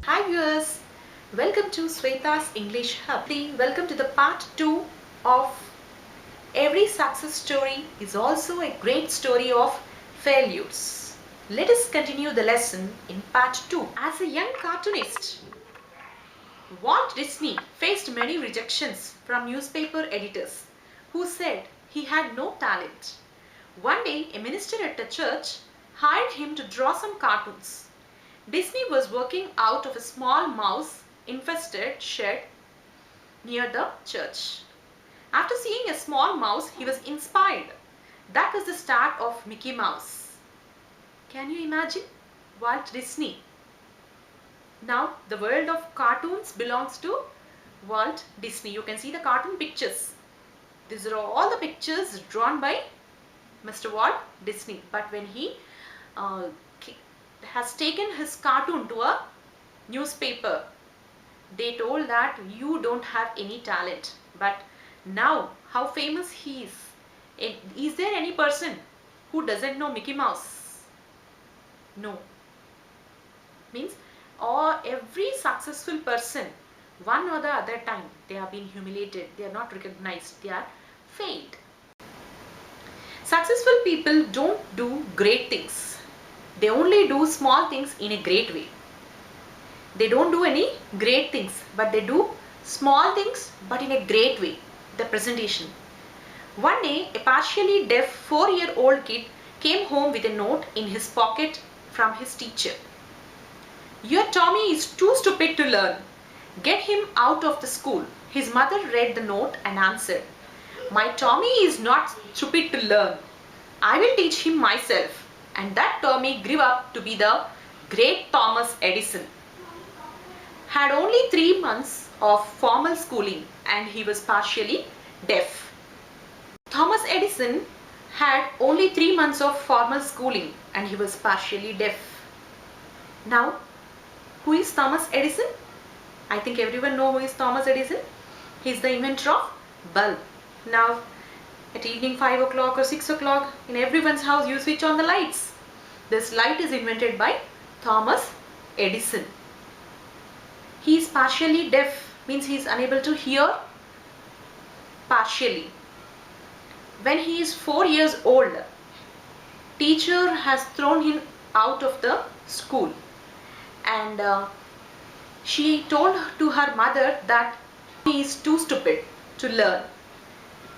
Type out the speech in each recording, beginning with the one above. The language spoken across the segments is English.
Hi viewers, welcome to Sweta's English Hub. Welcome to the part 2 of Every Success Story is also a great story of failures. Let us continue the lesson in part 2. As a young cartoonist, Walt Disney faced many rejections from newspaper editors who said he had no talent. One day, a minister at the church hired him to draw some cartoons. Disney was working out of a small mouse-infested shed near the church. After seeing a small mouse, he was inspired. That was the start of Mickey Mouse. Can you imagine? Walt Disney. Now, the world of cartoons belongs to Walt Disney. You can see the cartoon pictures. These are all the pictures drawn by Mr. Walt Disney. But when he has taken his cartoon to a newspaper, they told that you don't have any talent. But now how famous he is. Is there any person who doesn't know Mickey Mouse? No. Means every successful person, one or the other time, they have been humiliated, they are not recognized, they are failed. Successful people don't do great things. They only do small things in a great way. They don't do any great things, but they do small things but in a great way. The presentation. One day, a partially deaf 4-year-old kid came home with a note in his pocket from his teacher. Your Tommy is too stupid to learn. Get him out of the school. His mother read the note and answered, my Tommy is not stupid to learn. I will teach him myself. And that Tommy grew up to be the great Thomas Edison. Had only 3 months of formal schooling and he was partially deaf. Thomas Edison had only 3 months of formal schooling and he was partially deaf. Now, who is Thomas Edison? I think everyone knows who is Thomas Edison. He is the inventor of bulb. Now, at evening 5 o'clock or 6 o'clock, in everyone's house you switch on the lights. This light is invented by Thomas Edison. He is partially deaf, means he is unable to hear partially. When he is 4 years old, teacher has thrown him out of the school and she told to her mother that he is too stupid to learn.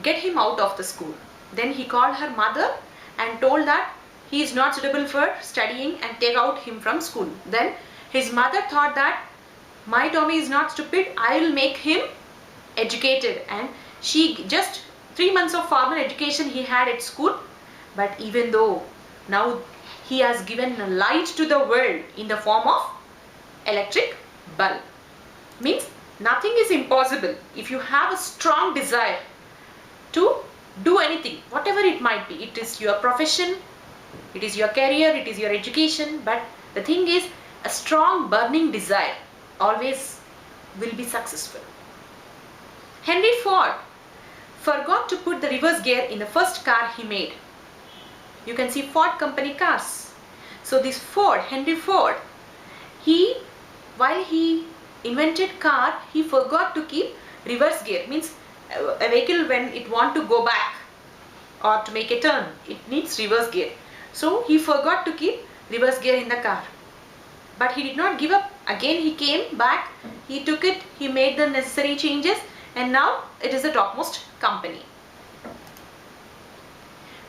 Get him out of the school. Then he called her mother and told that he is not suitable for studying and take out him from school. Then his mother thought that my Tommy is not stupid, I will make him educated. And she just 3 months of formal education he had at school. But even though now he has given light to the world in the form of electric bulb. Means nothing is impossible if you have a strong desire to do anything, whatever it might be. It is your profession, it is your career, it is your education, but the thing is, a strong burning desire always will be successful. Henry Ford forgot to put the reverse gear in the first car he made. You can see Ford company cars. So this Ford, Henry Ford, while he invented car, he forgot to keep reverse gear. Means a vehicle, when it want to go back or to make a turn, it needs reverse gear. So he forgot to keep reverse gear in the car. But he did not give up. Again he came back, he took it, he made the necessary changes, and now it is the topmost company.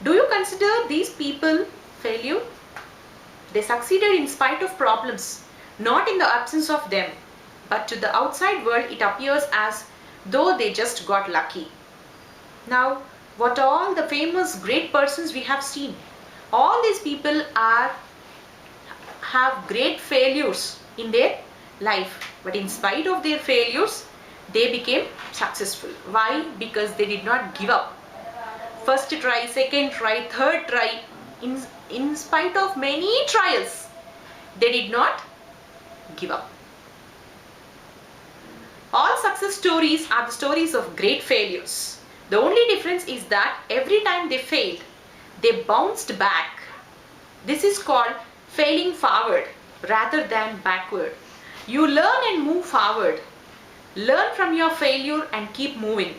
Do you consider these people failure? They succeeded in spite of problems, not in the absence of them, but to the outside world it appears as though they just got lucky. Now, what all the famous great persons we have seen, all these people have great failures in their life, but in spite of their failures they became successful. Why? Because they did not give up. First try, second try, third try, in spite of many trials, they did not give up. All success stories are the stories of great failures. The only difference is that every time they failed, They bounced back. This is called failing forward rather than backward. You learn and move forward. Learn from your failure and keep moving.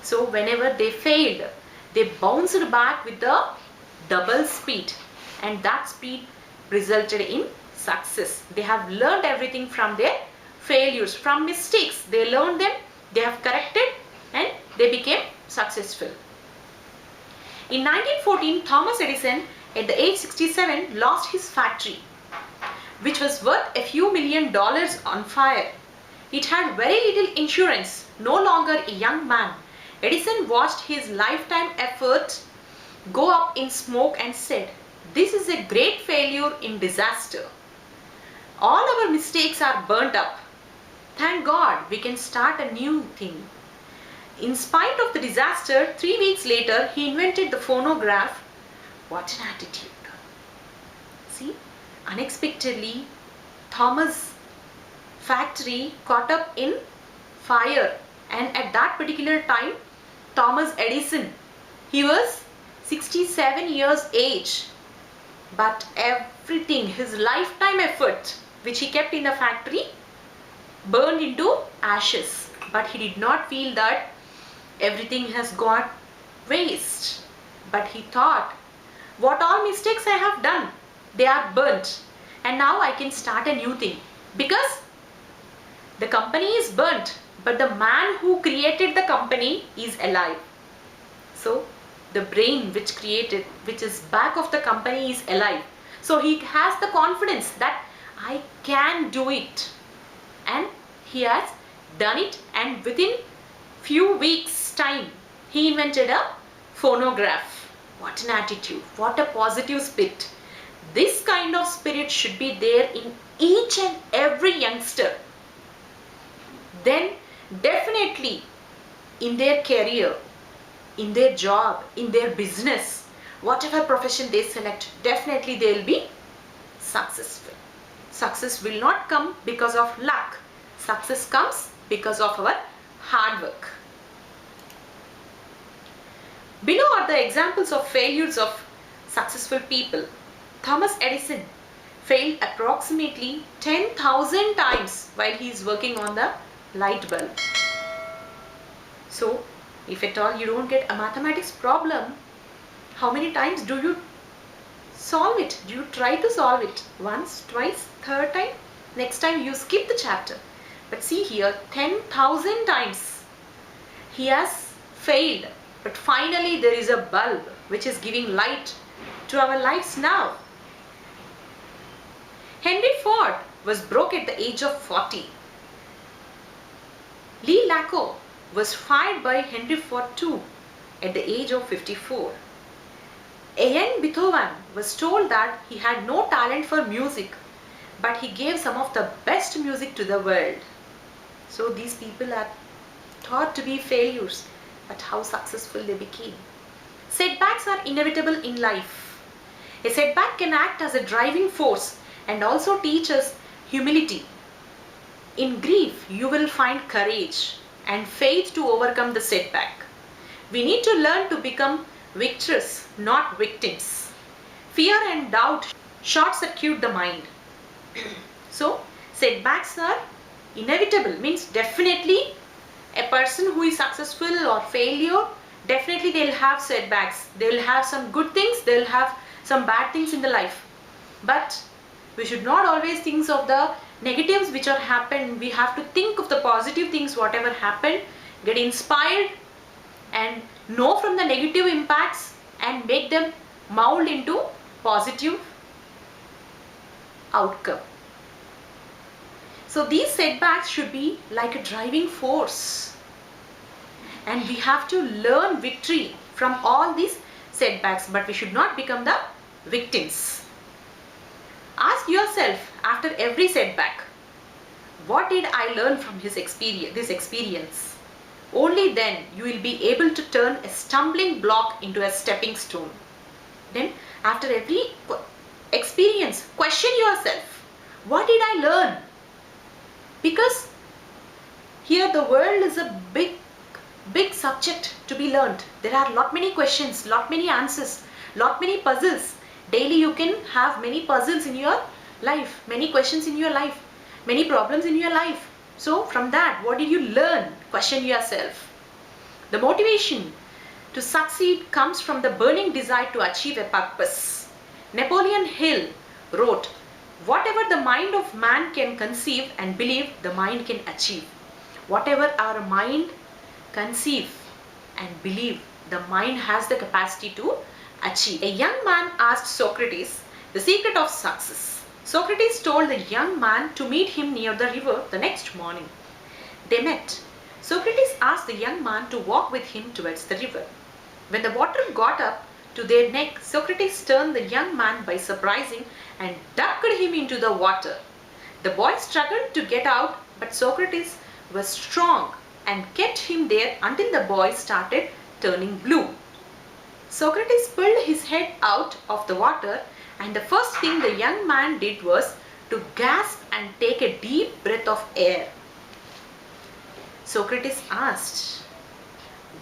So whenever they failed, they bounced back with the double speed, and that speed resulted in success. They have learned everything from their failures, from mistakes. They learned them, they have corrected, and they became successful. In 1914, Thomas Edison, at the age 67, lost his factory, which was worth a few $1,000,000 on fire. It had very little insurance. No longer a young man, Edison watched his lifetime effort go up in smoke and said, "This is a great failure in disaster. All our mistakes are burnt up. Thank God we can start a new thing." In spite of the disaster, 3 weeks later, he invented the phonograph. What an attitude. See, unexpectedly, Thomas' factory caught up in fire, and at that particular time, Thomas Edison, he was 67 years age, but everything, his lifetime effort which he kept in the factory, burned into ashes. But he did not feel that everything has gone waste, but he thought, what all mistakes I have done, they are burnt, and now I can start a new thing, because the company is burnt, but the man who created the company is alive. So the brain which created, which is back of the company, is alive. So he has the confidence that I can do it, and he has done it, and within few weeks time he invented a phonograph. What an attitude, what a positive spirit. This kind of spirit should be there in each and every youngster. Then definitely in their career, in their job, in their business, whatever profession they select, definitely they will be successful. Success will not come because of luck. Success comes because of our hard work. Below are the examples of failures of successful people. Thomas Edison failed approximately 10,000 times while he is working on the light bulb. So, if at all you don't get a mathematics problem, how many times do you solve it? Do you try to solve it? Once, twice, third time? Next time you skip the chapter. But see here, 10,000 times he has failed. But finally there is a bulb which is giving light to our lives now. Henry Ford was broke at the age of 40. Lee Iacocca was fired by Henry Ford too at the age of 54. A young Beethoven was told that he had no talent for music, but he gave some of the best music to the world. So these people are thought to be failures, but how successful they became. Setbacks are inevitable in life. A setback can act as a driving force and also teach us humility. In grief, you will find courage and faith to overcome the setback. We need to learn to become victors, not victims. Fear and doubt short-circuit the mind. So, setbacks are inevitable, means definitely a person who is successful or failure, definitely they will have setbacks. They will have some good things, they will have some bad things in the life. But we should not always think of the negatives which are happened. We have to think of the positive things, whatever happened, get inspired and know from the negative impacts and make them mold into positive outcome. So these setbacks should be like a driving force, and we have to learn victory from all these setbacks, but we should not become the victims. Ask yourself after every setback, what did I learn from this experience? Only then you will be able to turn a stumbling block into a stepping stone. Then after every experience, question yourself, what did I learn? Because here the world is a big subject to be learned. There are lot many questions, lot many answers, lot many puzzles. Daily you can have many puzzles in your life, many questions in your life, many problems in your life. So from that, what did you learn? Question yourself. The motivation to succeed comes from the burning desire to achieve a purpose. Napoleon Hill wrote, "Whatever the mind of man can conceive and believe, the mind can achieve." Whatever our mind conceive and believe, the mind has the capacity to achieve. A young man asked Socrates the secret of success. Socrates told the young man to meet him near the river the next morning. They met. Socrates asked the young man to walk with him towards the river. When the water got up to their neck, Socrates turned the young man by surprising and ducked him into the water. The boy struggled to get out, but Socrates was strong and kept him there until the boy started turning blue. Socrates pulled his head out of the water, and the first thing the young man did was to gasp and take a deep breath of air. Socrates asked,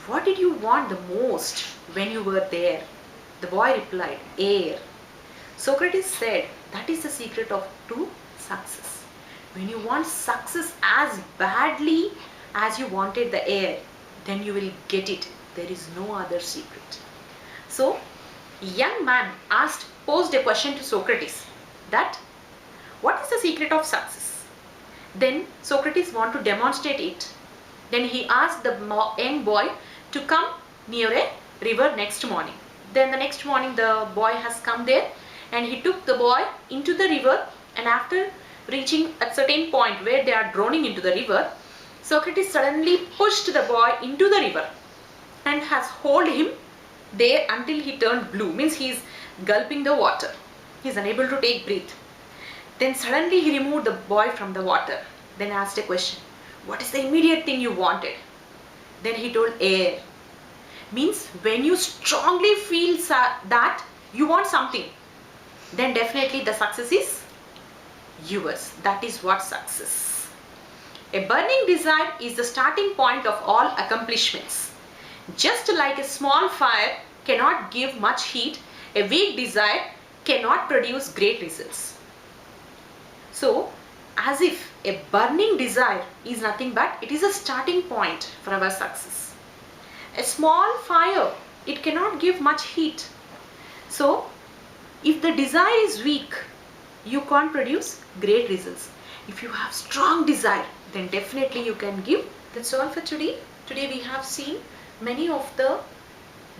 "What did you want the most when you were there?" The boy replied, "Air." Socrates said, "That is the secret to success. When you want success as badly as you wanted the air, then you will get it. There is no other secret." So, young man posed a question to Socrates that, "What is the secret of success?" Then Socrates wanted to demonstrate it. Then he asked the young boy to come near a river next morning. Then the next morning the boy has come there, and he took the boy into the river, and after reaching a certain point where they are drowning into the river, Socrates suddenly pushed the boy into the river and has held him there until he turned blue, means he is gulping the water. He is unable to take breath. Then suddenly he removed the boy from the water. Then asked a question, "What is the immediate thing you wanted?" Then he told, "Air." Means when you strongly feel that you want something, then definitely the success is yours. That is what success. A burning desire is the starting point of all accomplishments. Just like a small fire cannot give much heat, a weak desire cannot produce great results. So, as if a burning desire is nothing but it is a starting point for our success. A small fire, it cannot give much heat. So, if the desire is weak, you can't produce great results. If you have strong desire, then definitely you can give. That's all for today. Today we have seen many of the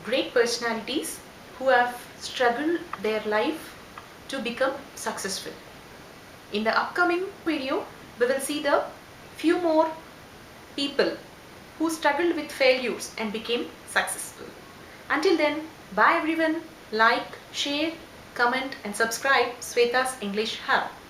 great personalities who have struggled their life to become successful. In the upcoming video, we will see the few more people who struggled with failures and became successful. Until then, bye everyone. Like, share, comment and subscribe Sweta's English Hub.